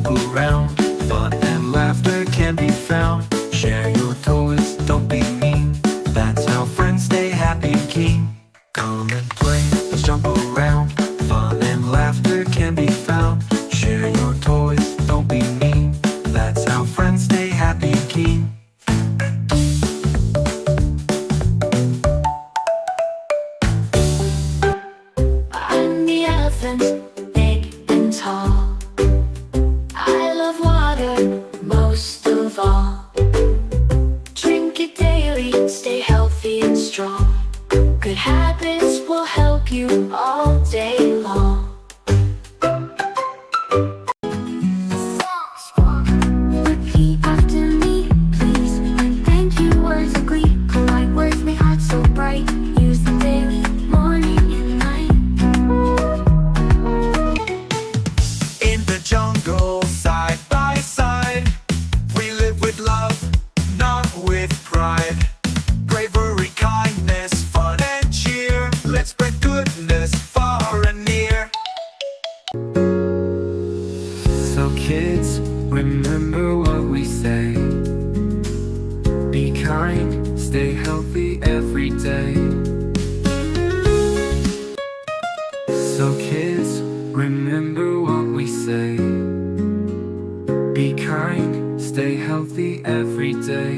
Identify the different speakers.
Speaker 1: jump around. Fun and laughter can be found. Share your toys, don't be mean. That's how friends stay happy and keen. Come and play, let's jump around. Fun and laughter can be found. Share your toys, don't be mean. That's how friends stay happy and keen.
Speaker 2: I'm the elephant, big and tall. I love water most of all. Drink it daily, stay healthy and strong. Good habits will help you all day long. Repeat after me, please. And thank you words of glee. Polite words make hearts so bright. Use them daily, morning and night.
Speaker 1: In the jungle, side by side, we live with love, not with pride. Bravery, kindness, fun and cheer. Let's spread goodness far and near. So kids, remember what we say. Be kind, stay healthy every day. So kids, remember what we say. Be kind, stay healthy every day.